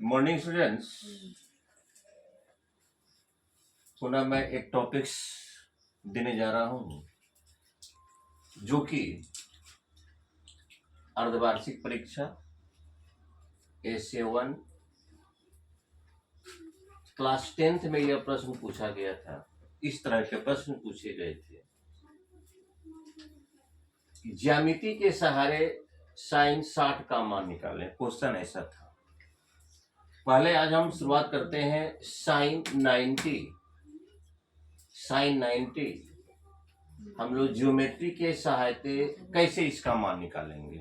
Morning students. पुनः मैं एक टॉपिक्स देने जा रहा हूं जो कि अर्धवार्षिक परीक्षा A7 क्लास 10th में यह प्रश्न पूछा गया था। इस तरह के प्रश्न पूछे गए थे। ज्यामिति के सहारे साइन 60 का मान निकालें। क्वेश्चन ऐसा था। पहले आज हम शुरुआत करते हैं साइन 90। साइन 90 हम लोग ज्योमेट्री के सहायते कैसे इसका मान निकालेंगे।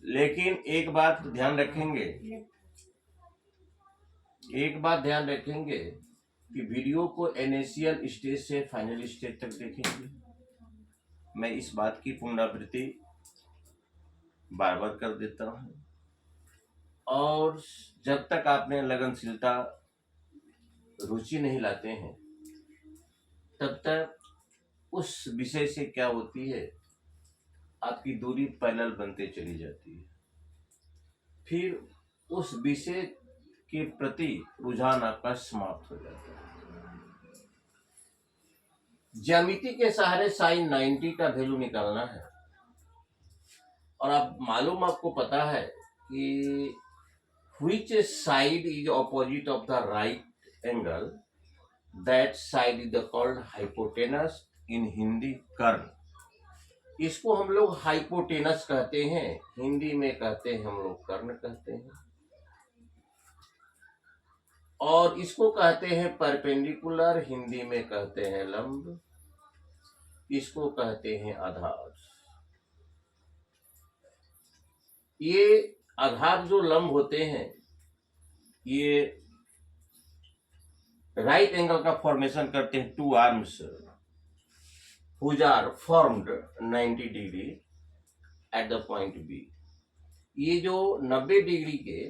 लेकिन एक बात ध्यान रखेंगे कि वीडियो को इनिशियल स्टेज से फाइनल स्टेज तक देखेंगे। मैं इस बात की पुनरावृत्ति बार बार कर देता हूं और जब तक आपने लगनशीलता रुचि नहीं लाते हैं तब तक उस विषय से क्या होती है, आपकी दूरी पैरेलल बनते चली जाती है। फिर उस विषय के प्रति रुझान आपका समाप्त हो जाता है। ज्यामिति के सहारे साइन 90 का वैल्यू निकालना है और आपको पता है कि which side is opposite of the right angle, that side is called hypotenuse, in Hindi कर्ण। इसको हम लोग हाइपोटेनस कहते हैं, हिंदी में कहते हैं हम लोग कर्ण कहते हैं। और इसको कहते हैं परपेंडिकुलर, हिंदी में कहते हैं लंब। इसको कहते हैं आधार। ये आधार जो लंब होते हैं ये राइट एंगल का फॉर्मेशन करते हैं। Two arms which are formed 90 degree at the point B. ये जो 90 डिग्री के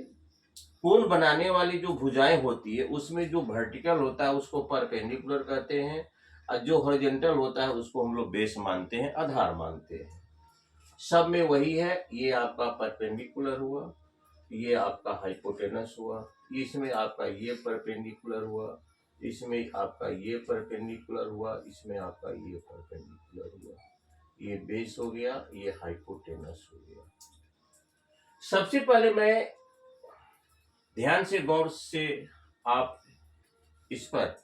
कोण बनाने वाली जो भुजाएं होती है उसमें जो वर्टिकल होता है उसको परपेंडिकुलर कहते हैं और जो हॉरिजॉन्टल होता है उसको हम लोग बेस मानते हैं, आधार मानते हैं। सब में वही है। ये आपका परपेंडिकुलर हुआ, ये आपका हाइपोटेनस हुआ, इसमें आपका ये परपेंडिकुलर हुआ, इसमें आपका ये परपेंडिकुलर हुआ, इसमें आपका ये परपेंडिकुलर हुआ। ये बेस हो गया, ये हाइपोटेनस हो गया। सबसे पहले मैं ध्यान से गौर से आप इस पर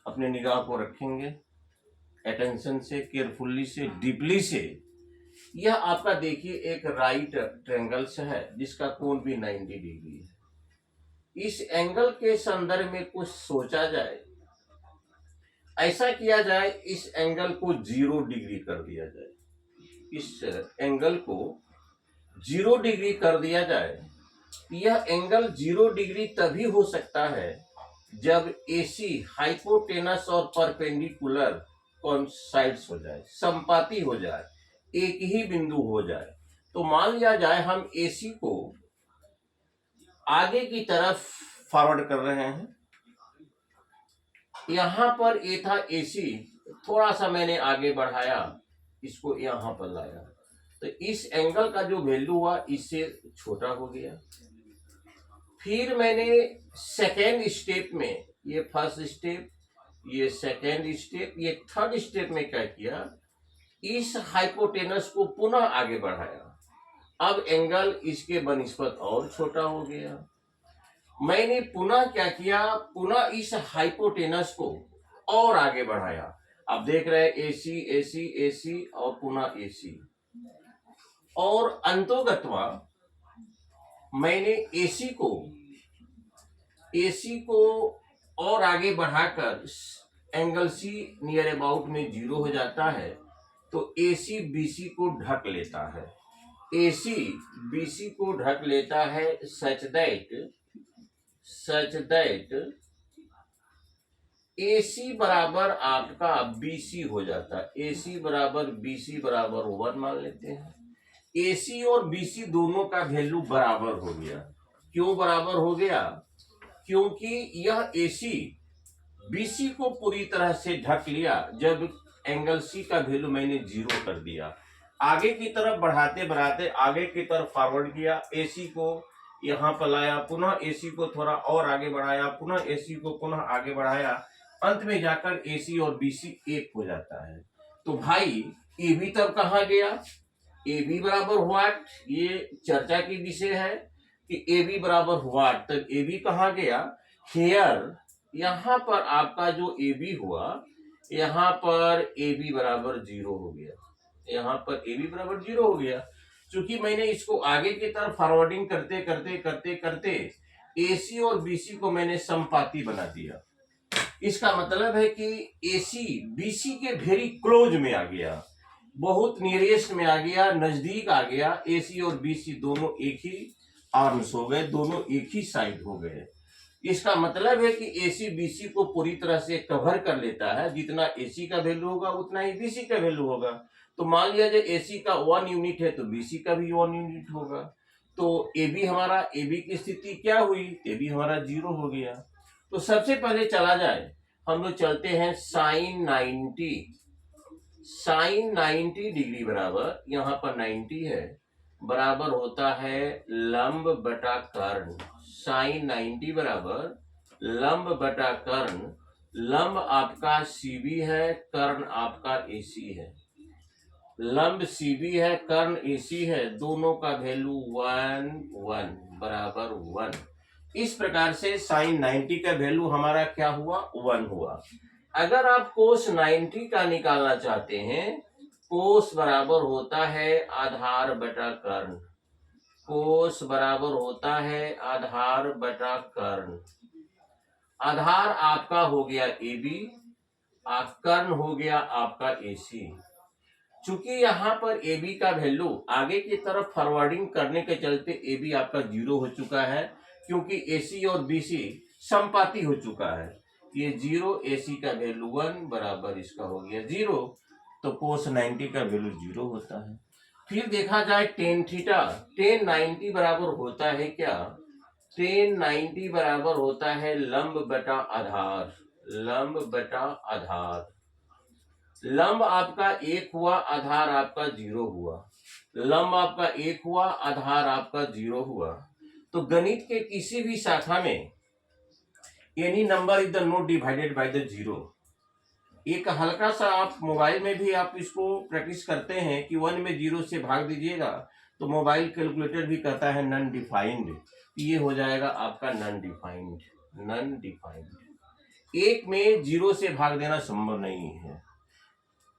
अपने निगाह को रखेंगे, अटेंशन से, केयरफुल्ली से, डीपली से। यह आपका देखिए एक राइट ट्रायंगल्स है जिसका कोण भी 90 डिग्री है। इस एंगल के संदर्भ में कुछ सोचा जाए, ऐसा किया जाए, इस एंगल को 0 डिग्री कर दिया जाए। इस एंगल को 0 डिग्री कर दिया जाए। यह एंगल 0 डिग्री तभी हो सकता है जब AC हाइपोटेनस और परपेंडिकुलर कोइंसाइड्स हो जाए, संपाती हो जाए, एक ही बिंदु हो जाए। तो मान लिया जाए हम AC को आगे की तरफ फॉरवर्ड कर रहे हैं। यहां पर ये था AC, थोड़ा सा मैंने आगे बढ़ाया, इसको यहां पर लाया, तो इस एंगल का जो वैल्यू हुआ इससे छोटा हो गया। फिर मैंने सेकेंड स्टेप में, ये फर्स्ट स्टेप, ये सेकेंड स्टेप, ये थर्ड स्टेप में क्या किया, इस हाइपोटेनस को पुनः आगे बढ़ाया। अब एंगल इसके बनिस्बत और छोटा हो गया। मैंने पुनः क्या किया, पुनः इस हाइपोटेनस को और आगे बढ़ाया। अब देख रहे हैं AC AC AC और पुनः AC, और अंतोगत्वा मैंने AC को और आगे बढ़ाकर एंगल C नियर अबाउट में 0 हो जाता है, तो AC BC को ढक लेता है। AC BC को ढक लेता है सच दैट AC बराबर आपका BC हो जाता है। AC बराबर BC बराबर 1 मान लेते हैं। AC और BC दोनों का वैल्यू बराबर हो गया। क्यों बराबर हो गया? क्योंकि यह AC BC को पूरी तरह से ढक लिया जब एंगल C का वैल्यू मैंने 0 कर दिया। आगे की तरफ बढ़ाते बढ़ाते आगे की तरफ फॉरवर्ड किया, एसी को यहाँ पर लाया, पुनः एसी को थोड़ा और आगे बढ़ाया, पुनः एसी को पुनः आगे बढ़ाया, अंत में जाकर एसी और बीसी एक हो जाता है। तो भाई ए बी तब कहाँ गया, ए बी बराबर व्हाट, ये चर्चा की विषय है कि ए बी बराबर व्हाट, तब ए बी कहाँ गया, हियर, यहाँ पर आपका जो ए बी हुआ, यहाँ पर ए बी बराबर 0 हो गया, यहाँ पर ए बी बराबर 0 हो गया। चूंकि मैंने इसको आगे की तरफ फॉरवर्डिंग करते करते करते करते एसी और बीसी को मैंने समपाती बना दिया। इसका मतलब है कि एसी बीसी के वेरी क्लोज में आ गया, बहुत नियरेस्ट में आ गया, नजदीक आ गया। एसी और बीसी दोनों एक ही आर्म्स हो गए, दोनों एक ही साइड हो गए। इसका मतलब है कि एसी बीसी को पूरी तरह से कवर कर लेता है, जितना एसी का वैल्यू होगा उतना ही बीसी का वैल्यू होगा। तो मान लिया जाए एसी का 1 यूनिट है तो बीसी का भी 1 यूनिट होगा। तो ए बी हमारा, ए बी की स्थिति क्या हुई, ए बी हमारा 0 हो गया। तो सबसे पहले चला जाए, हम लोग चलते हैं साइन 90, साइन 90 डिग्री बराबर, यहाँ पर 90 है, बराबर होता है लंब बटा कर्ण। साइन 90 बराबर लंब बटा कर्ण, लंब आपका सीबी है, कर्ण आपका एसी है। लंब सीबी है, कर्ण एसी है, दोनों का वैल्यू 1 1 बराबर 1। इस प्रकार से साइन 90 का वैल्यू हमारा क्या हुआ, 1 हुआ। अगर आप कोस 90 का निकालना चाहते हैं, कोस बराबर होता है आधार बटा कर्ण, कोस बराबर होता है आधार बटा कर्ण। आधार आपका हो गया ए बी, कर्ण हो गया आपका एसी। चूंकि यहाँ पर ए बी का वैल्यू आगे की तरफ फॉरवर्डिंग करने के चलते ए बी आपका 0 हो चुका है, क्योंकि एसी और बीसी समपाती हो चुका है। ये 0, एसी का वैल्यू 1 बराबर इसका हो गया 0, तो कोस 90 का वैल्यू 0 होता है। फिर देखा जाए टेन थीटा, टेन 90 बराबर होता है क्या, टेन 90 बराबर होता है लंब बटा आधार, लंब बटा आधार। लंब आपका 1 हुआ, आधार आपका 0 हुआ, लंब आपका 1 हुआ, आधार आपका 0 हुआ। तो गणित के किसी भी शाखा में any number is the not divided by the 0। एक हल्का सा आप मोबाइल में भी आप इसको प्रैक्टिस करते हैं कि 1 में 0 से भाग दीजिएगा, तो मोबाइल कैलकुलेटर भी कहता है नॉन डिफाइंड, ये हो जाएगा आपका नॉन डिफाइंड, नॉन डिफाइंड। 1 में 0 से भाग देना संभव नहीं है,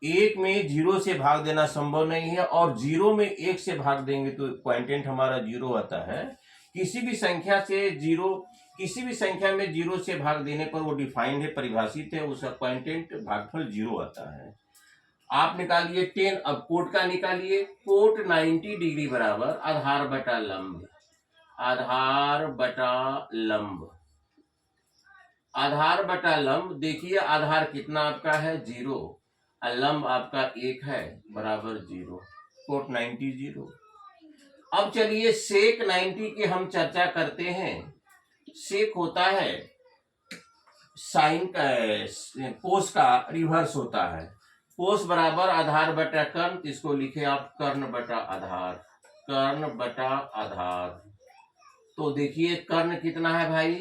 1 में 0 से भाग देना संभव नहीं है, और 0 में 1 से भाग देंगे तो क्वांटेंट हमारा 0 आता है। किसी भी संख्या से 0, किसी भी संख्या में 0 से भाग देने पर वो डिफाइंड है, परिभाषित है, उसका क्वांटेंट भागफल 0 आता है। आप निकालिए 10, अब कोट का निकालिए, कोट 90 डिग्री बराबर आधार बटा लंब, आधार बटा लंब, आधार बटा लंब। देखिए आधार कितना आपका है 0, लंब आपका 1 है, बराबर 0, कोट 90 0। अब चलिए सेक 90 की हम चर्चा करते हैं। सेक होता है साइन का, कोस का रिवर्स होता है। कोस बराबर आधार बटा कर्ण, इसको लिखे आप कर्ण बटा आधार, कर्ण बटा आधार। तो देखिए कर्ण कितना है भाई,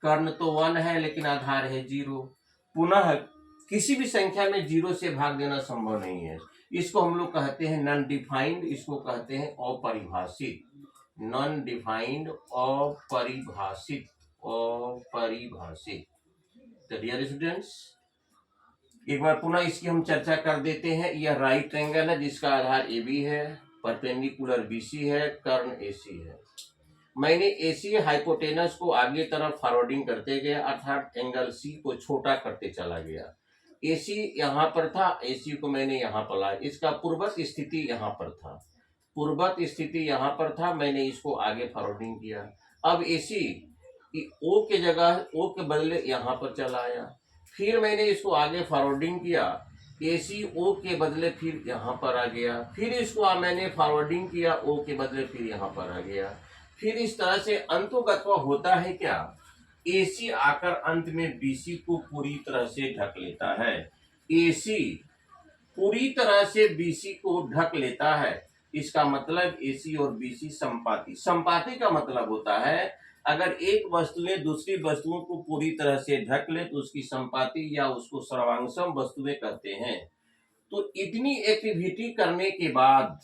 कर्ण तो 1 है लेकिन आधार है 0। पुनः किसी भी संख्या में 0 से भाग देना संभव नहीं है, इसको हम लोग कहते हैं नॉन डिफाइंड, इसको कहते हैं अपरिभाषित, नॉन डिफाइंड, अपरिभाषित, अपरिभाषित। तो डियर स्टूडेंट्स, एक बार पुनः इसकी हम चर्चा कर देते हैं। यह राइट ट्रायंगल है जिसका आधार ए बी है, परपेंडिकुलर बीसी है, कर्ण एसी है। मैंने एसी हाइपोटेनस को आगे तरफ फॉरवर्डिंग करते गया, अर्थात एंगल सी को छोटा करते चला गया। एसी यहाँ पर था, एसी को मैंने यहाँ पर लाया, इसका पूर्वत स्थिति यहाँ पर था, पूर्वत स्थिति यहाँ पर था, मैंने इसको आगे फॉरवर्डिंग किया। अब एसी ओ के जगह, ओ के बदले यहाँ पर चला आया, फिर मैंने इसको आगे फॉरवर्डिंग किया, एसी ओ के बदले फिर यहाँ पर आ गया, फिर इसको मैंने फॉरवर्डिंग किया, ओ के बदले फिर यहाँ पर आ गया। फिर इस तरह से अंतोगत्वा होता है क्या, एसी आकर अंत में बीसी को पूरी तरह से ढक लेता है। एसी पूरी तरह से बीसी को ढक लेता है। इसका मतलब एसी और बीसी संपाती। संपाती का मतलब होता है अगर एक वस्तुएं दूसरी वस्तुओं को पूरी तरह से ढक ले तो उसकी संपाती या उसको सर्वांगसम वस्तुएं कहते हैं। तो इतनी एक्टिविटी करने के बाद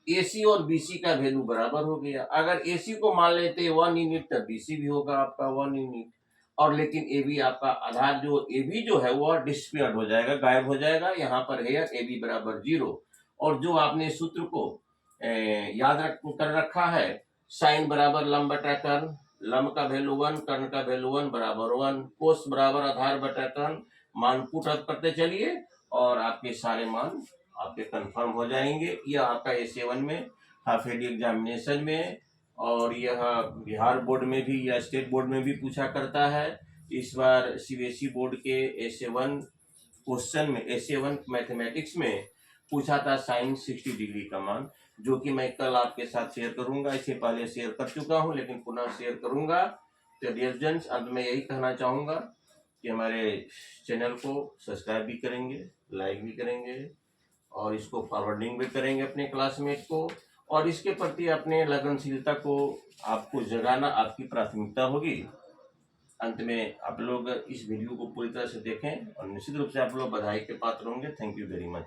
एसी और बीसी का वैल्यू बराबर हो गया। अगर एसी को मान लेते 1 यूनिट तब बीसी भी होगा आपका 1 यूनिट, और लेकिन ए बी आपका आधार जो ए बी जो है वो डिस्पेयर्ड हो जाएगा, गायब हो जाएगा। यहाँ पर है ए बी बराबर 0। और जो आपने सूत्र को याद कर रखा है, साइन बराबर लंब बटा कर्ण, लंब का वैल्यू 1, कर्ण का वैल्यू 1 बराबर 1, कोस बराबर आधार बटा कर्ण। मान पुट अप करते चलिए और आपके सारे मान आपके कंफर्म हो जाएंगे। यह आपका A7 में हाफ ईयरली एग्जामिनेशन में, और यह बिहार बोर्ड में भी या स्टेट बोर्ड में भी पूछा करता है। इस बार सीबीएसई बोर्ड के A7 क्वेश्चन में, A7 मैथमेटिक्स में पूछा था साइन 60 डिग्री का मान, जो कि मैं कल आपके साथ शेयर करूंगा। इससे पहले शेयर कर चुका हूं लेकिन पुनः शेयर करूंगा। तो डियर स्टूडेंट्स, अंत में यही कहना चाहूंगा कि हमारे चैनल को सब्सक्राइब भी करेंगे, लाइक भी करेंगे और इसको फॉरवर्डिंग भी करेंगे अपने क्लासमेट को, और इसके प्रति अपने लगनशीलता को आपको जगाना आपकी प्राथमिकता होगी। अंत में आप लोग इस वीडियो को पूरी तरह से देखें और निश्चित रूप से आप लोग बधाई के पात्र होंगे। Thank you very much.